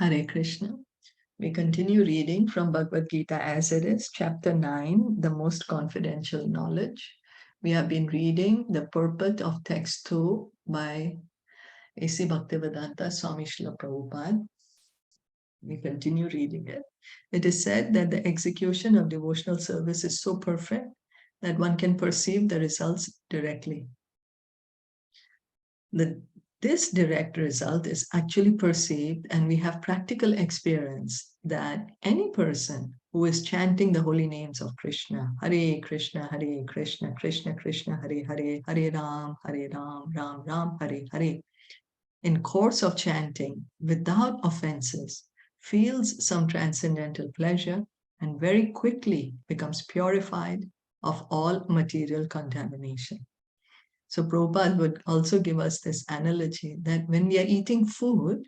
Hare Krishna. We continue reading from Bhagavad Gita as it is, chapter 9, the most confidential knowledge. We have been reading the purport of text 2 by A.C. Bhaktivedanta Swami Srila Prabhupada. We continue reading it. It is said that the execution of devotional service is so perfect that one can perceive the results directly. This direct result is actually perceived, and we have practical experience that any person who is chanting the holy names of Krishna, Hare Krishna, Krishna Krishna, Hare Hare, Hare Ram, Ram Ram, Hare Hare, in course of chanting without offenses, feels some transcendental pleasure and very quickly becomes purified of all material contamination. So Prabhupada would also give us this analogy that when we are eating food,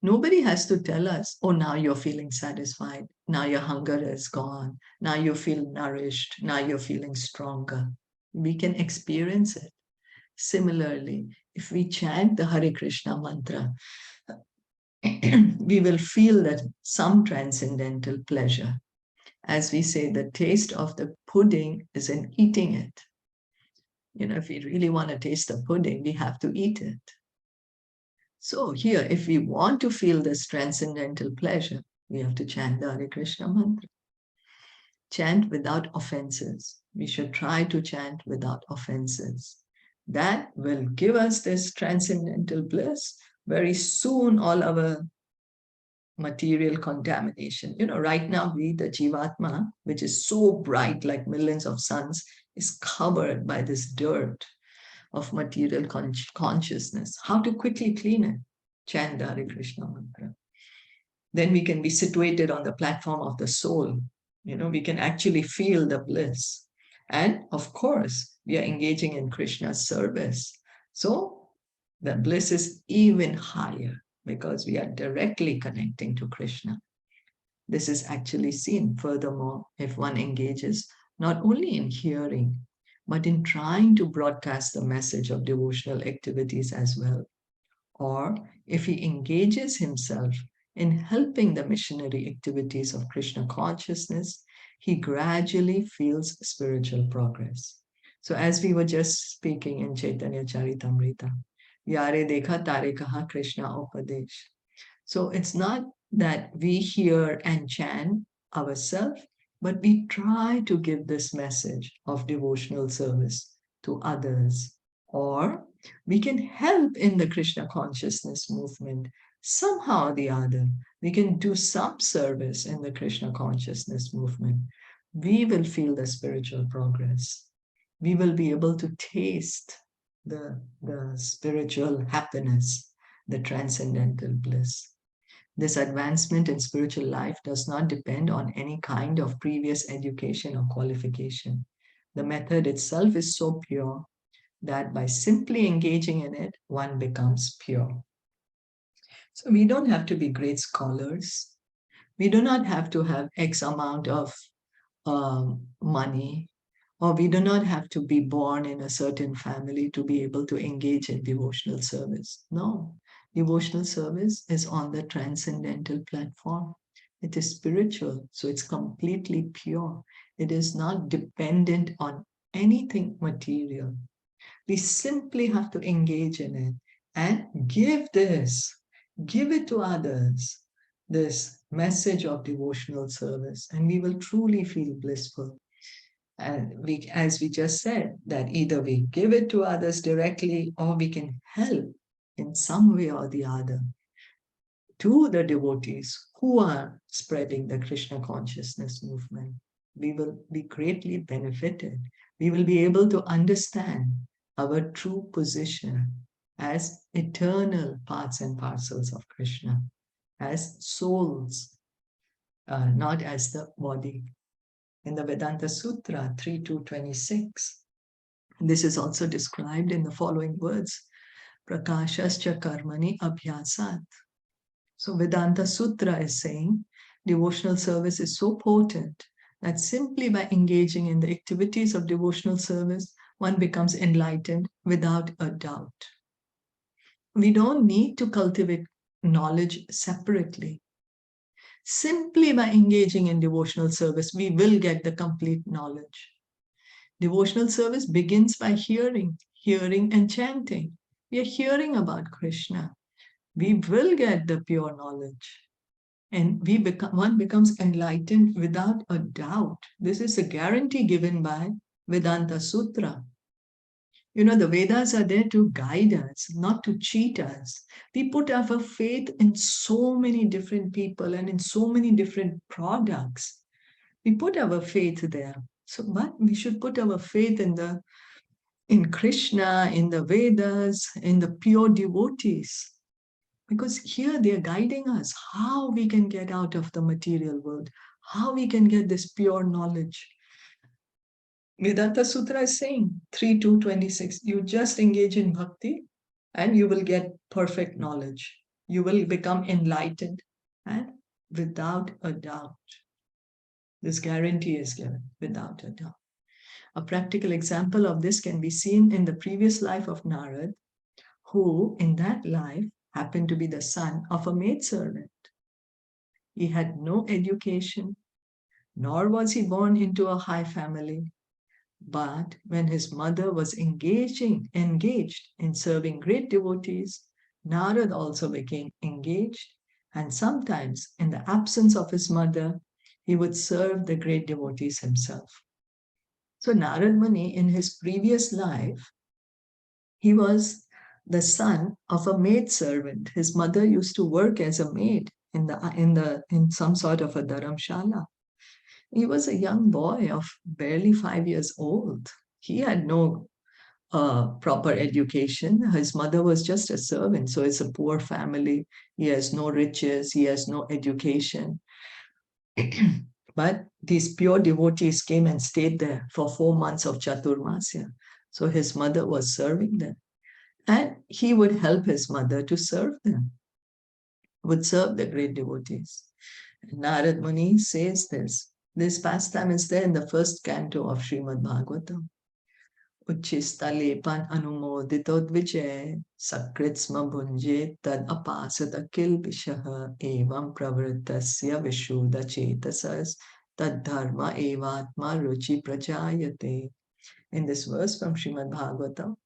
nobody has to tell us, oh, now you're feeling satisfied. Now your hunger is gone. Now you feel nourished. Now you're feeling stronger. We can experience it. Similarly, if we chant the Hare Krishna mantra, we will feel that some transcendental pleasure. As we say, the taste of the pudding is in eating it. If we really want to taste the pudding, we have to eat it. So here, if we want to feel this transcendental pleasure, we have to chant the Hare Krishna mantra. Chant without offenses. We should try to chant without offenses. That will give us this transcendental bliss. Very soon, all our material contamination. Right now, the Jivatma, which is so bright like millions of suns, is covered by this dirt of material consciousness. How to quickly clean it? Chant the Hare Krishna mantra. Then we can be situated on the platform of the soul. We can actually feel the bliss. And of course, we are engaging in Krishna's service. So the bliss is even higher because we are directly connecting to Krishna. This is actually seen furthermore if one engages not only in hearing, but in trying to broadcast the message of devotional activities as well. Or if he engages himself in helping the missionary activities of Krishna consciousness, he gradually feels spiritual progress. So as we were just speaking in Caitaniya Caritamta, Yare dekha tare kaha Krishna upadesh. So it's not that we hear and chant ourselves, but we try to give this message of devotional service to others. Or we can help in the Krishna consciousness movement somehow or the other. We can do some service in the Krishna consciousness movement. We will feel the spiritual progress. We will be able to taste the spiritual happiness, the transcendental bliss. This advancement in spiritual life does not depend on any kind of previous education or qualification. The method itself is so pure that by simply engaging in it, one becomes pure. So we don't have to be great scholars. We do not have to have X amount of money, or we do not have to be born in a certain family to be able to engage in devotional service. No, devotional service is on the transcendental platform. It is spiritual, so it's completely pure. It is not dependent on anything material. We simply have to engage in it and give it to others, this message of devotional service, and we will truly feel blissful. And as we just said, that either we give it to others directly or we can help in some way or the other to the devotees who are spreading the Krishna consciousness movement. We will be greatly benefited. We will be able to understand our true position as eternal parts and parcels of Krishna, as souls, not as the body. In the Vedanta Sutra 3.2.26, this is also described in the following words, Prakashascha karmani abhyasat. So Vedanta Sutra is saying devotional service is so potent that simply by engaging in the activities of devotional service, one becomes enlightened without a doubt. We don't need to cultivate knowledge separately. Simply by engaging in devotional service, we will get the complete knowledge. Devotional service begins by hearing and chanting. We are hearing about Krishna. We will get the pure knowledge. And one becomes enlightened without a doubt. This is a guarantee given by Vedanta Sutra. The Vedas are there to guide us, not to cheat us. We put our faith in so many different people and in so many different products. We put our faith there. But we should put our faith in Krishna, in the Vedas, in the pure devotees. Because here they are guiding us how we can get out of the material world, how we can get this pure knowledge. Vedanta Sutra is saying 3.2.26, you just engage in bhakti and you will get perfect knowledge. You will become enlightened and without a doubt. This guarantee is given without a doubt. A practical example of this can be seen in the previous life of Narad, who in that life happened to be the son of a maidservant. He had no education, nor was he born into a high family. But when his mother was engaged in serving great devotees, Narad also became engaged, and sometimes, in the absence of his mother, he would serve the great devotees himself. So Narad Muni, in his previous life, he was the son of a maidservant. His mother used to work as a maid in some sort of a dharamshala. He was a young boy of barely 5 years old. He had no proper education. His mother was just a servant, so it's a poor family. He has no riches, he has no education. But these pure devotees came and stayed there for 4 months of Chaturmasya. So his mother was serving them. And he would help his mother to serve them, would serve the great devotees. Narad Muni says this. This pastime is there in the first canto of Srimad Bhagavatam. Uchistalepan anumoditodvijay sakritsma bhunje tad apasada kilvishaha evam pravrittasya vishuddha chetasas tad dharma evatma ruchi prajayate. In this verse from Srimad Bhagavatam,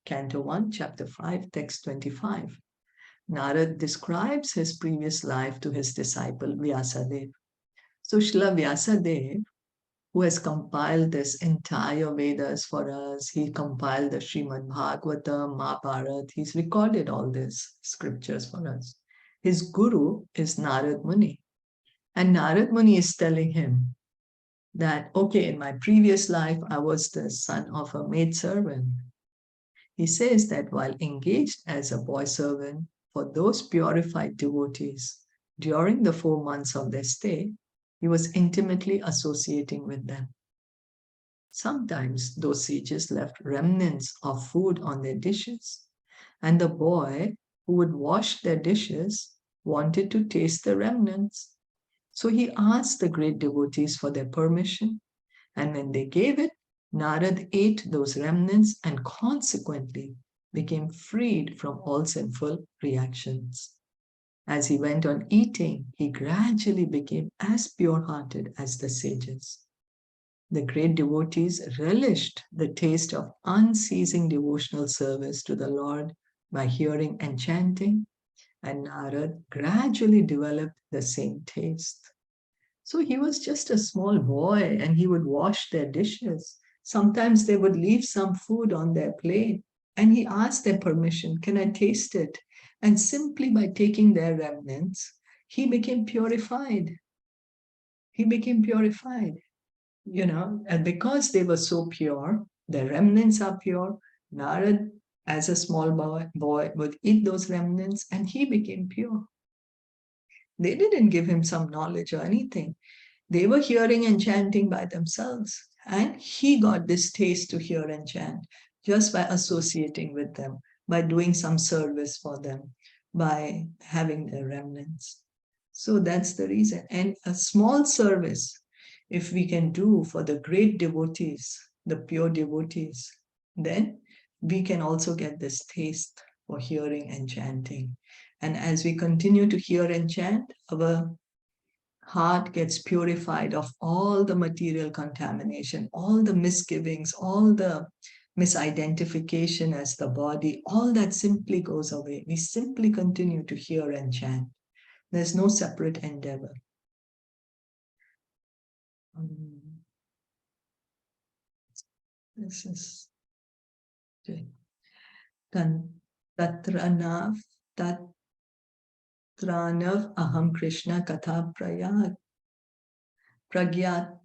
Canto 1, Chapter 5, Text 25, Narad describes his previous life to his disciple Vyasadeva. So Srila Vyasadeva, who has compiled this entire Vedas for us, he compiled the Srimad Bhagavatam, Mahabharata, he's recorded all these scriptures for us. His guru is Narad Muni. And Narad Muni is telling him that, okay, in my previous life, I was the son of a maidservant. He says that while engaged as a boy servant for those purified devotees during the 4 months of their stay, he was intimately associating with them. Sometimes those sages left remnants of food on their dishes, and the boy who would wash their dishes wanted to taste the remnants. So he asked the great devotees for their permission, and when they gave it, Narad ate those remnants and consequently became freed from all sinful reactions. As he went on eating, he gradually became as pure-hearted as the sages. The great devotees relished the taste of unceasing devotional service to the Lord by hearing and chanting, and Narad gradually developed the same taste. So he was just a small boy and he would wash their dishes. Sometimes they would leave some food on their plate and he asked their permission, can I taste it? And simply by taking their remnants, he became purified. He became purified, and because they were so pure, the remnants are pure. Narad, as a small boy, would eat those remnants and he became pure. They didn't give him some knowledge or anything. They were hearing and chanting by themselves. And he got this taste to hear and chant just by associating with them, by doing some service for them, by having their remnants. So that's the reason. And a small service, if we can do for the great devotees, the pure devotees, then we can also get this taste for hearing and chanting. And as we continue to hear and chant, our heart gets purified of all the material contamination, all the misgivings, all the misidentification as the body, all that simply goes away. We simply continue to hear and chant. There's no separate endeavor. This is Tatranav aham Krishna katha pragyat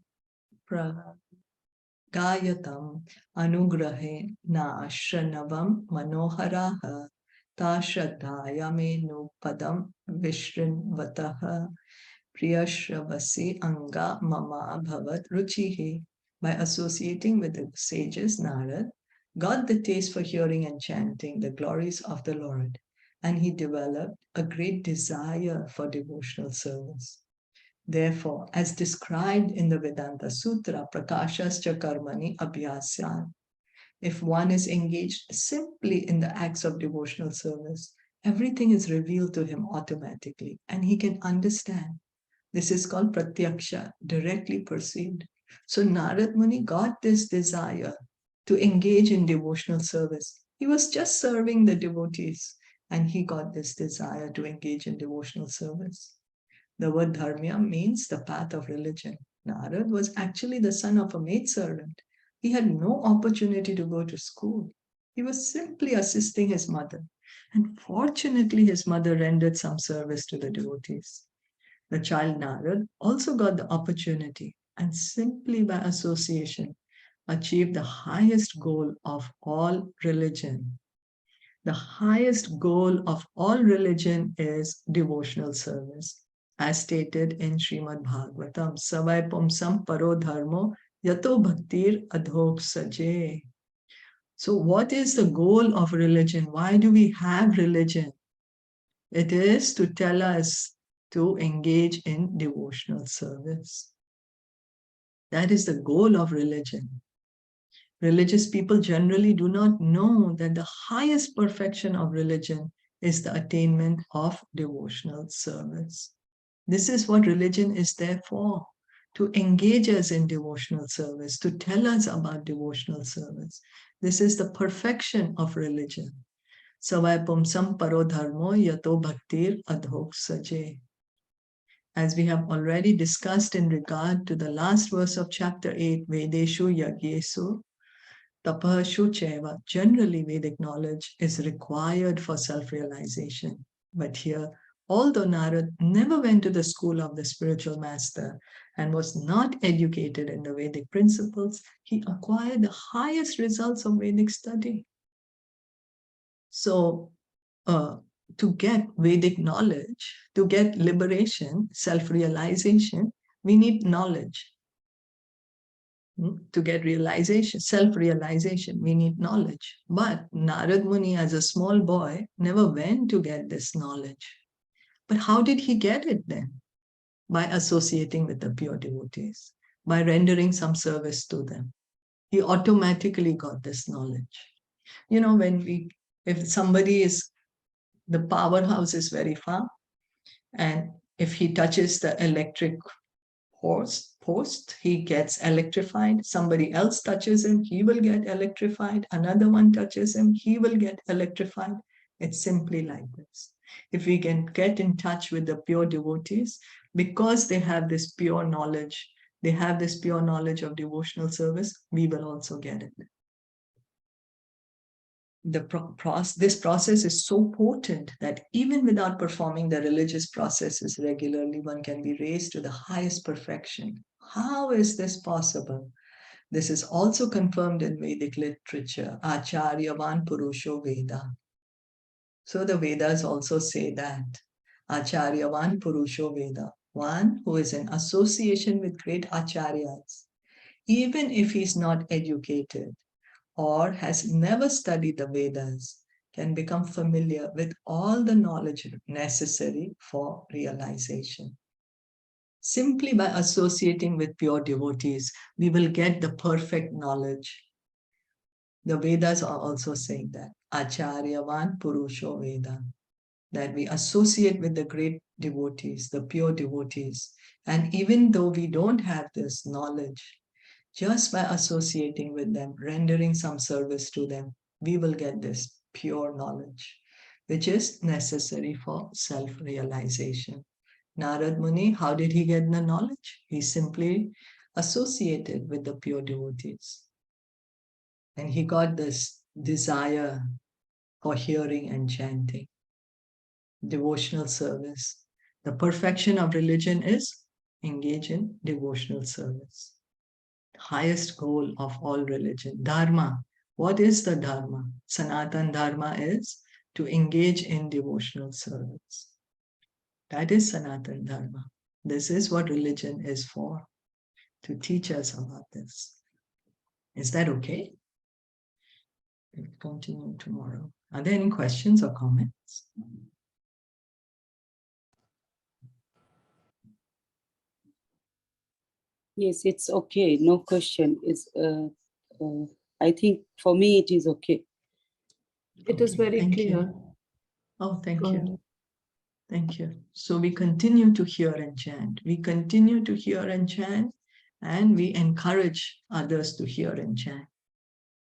Gayatam anugrahe na ashranavam manoharaha ta shraddhaya me nupadam vishrinvataha priyashravasi anga mama bhavat ruchihi. By associating with the sages, Narad got the taste for hearing and chanting the glories of the Lord, and he developed a great desire for devotional service. Therefore, as described in the Vedanta Sutra, Prakashascha Karmani Abhyasyan, if one is engaged simply in the acts of devotional service, everything is revealed to him automatically and he can understand. This is called Pratyaksha, directly perceived. So Narad Muni got this desire to engage in devotional service. He was just serving the devotees and he got this desire to engage in devotional service. The word dharmya means the path of religion. Narad was actually the son of a maidservant. He had no opportunity to go to school. He was simply assisting his mother. And fortunately, his mother rendered some service to the devotees. The child Narad also got the opportunity and simply by association achieved the highest goal of all religion. The highest goal of all religion is devotional service. As stated in Srimad Bhagavatam, Savai Pumsam Paro Dharmo Yato Bhaktir Adhok Saje. So what is the goal of religion? Why do we have religion? It is to tell us to engage in devotional service. That is the goal of religion. Religious people generally do not know that the highest perfection of religion is the attainment of devotional service. This is what religion is there for, to engage us in devotional service, to tell us about devotional service. This is the perfection of religion. Savai pumsam paro dharmo yato bhaktir adhok saje. As we have already discussed in regard to the last verse of chapter 8, Vedeshu Yagyesu Tapashu Cheva, generally Vedic knowledge is required for self-realization. But here, although Narad never went to the school of the spiritual master and was not educated in the Vedic principles, he acquired the highest results of Vedic study. So, to get Vedic knowledge, to get liberation, self-realization, we need knowledge. To get realization, self-realization, we need knowledge. But Narad Muni, as a small boy, never went to get this knowledge. But how did he get it then? By associating with the pure devotees, by rendering some service to them. He automatically got this knowledge. You know, if somebody is, the powerhouse is very far, and if he touches the electric post, he gets electrified. Somebody else touches him, he will get electrified. Another one touches him, he will get electrified. It's simply like this. If we can get in touch with the pure devotees, because they have this pure knowledge, they have this pure knowledge of devotional service, we will also get it. This process is so potent that even without performing the religious processes regularly, one can be raised to the highest perfection. How is this possible? This is also confirmed in Vedic literature, Acharyavan Purusho Veda. So the Vedas also say that Acharyavan Purusho Veda, one who is in association with great acharyas, even if he is not educated or has never studied the Vedas, can become familiar with all the knowledge necessary for realization. Simply by associating with pure devotees, we will get the perfect knowledge. The Vedas are also saying that. Acharyavan Purusho Veda, that we associate with the great devotees, the pure devotees. And even though we don't have this knowledge, just by associating with them, rendering some service to them, we will get this pure knowledge, which is necessary for self-realization. Narad Muni, how did he get the knowledge? He simply associated with the pure devotees. And he got this desire for hearing and chanting, devotional service. The perfection of religion is engage in devotional service. Highest goal of all religion. Dharma. What is the Dharma? Sanatan Dharma is to engage in devotional service. That is Sanatan Dharma. This is what religion is for, to teach us about this. Is that okay? We'll continue tomorrow. Are there any questions or comments? Yes, it's okay. No question. I think for me it is okay. It is very clear. You. Oh, thank you. Thank you. So we continue to hear and chant. We continue to hear and chant, and we encourage others to hear and chant.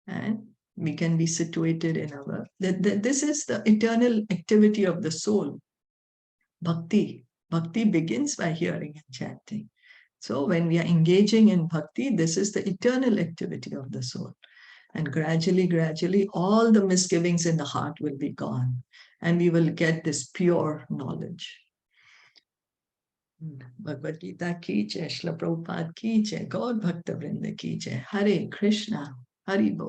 And we can be situated in our... This is the eternal activity of the soul. Bhakti. Bhakti begins by hearing and chanting. So when we are engaging in bhakti, this is the eternal activity of the soul. And gradually, all the misgivings in the heart will be gone. And we will get this pure knowledge. Bhagavad Gita ki jai, Srila Prabhupada ki jai, Gaur Bhakta Vrinda ki jai, Hare Krishna, Hari Bol.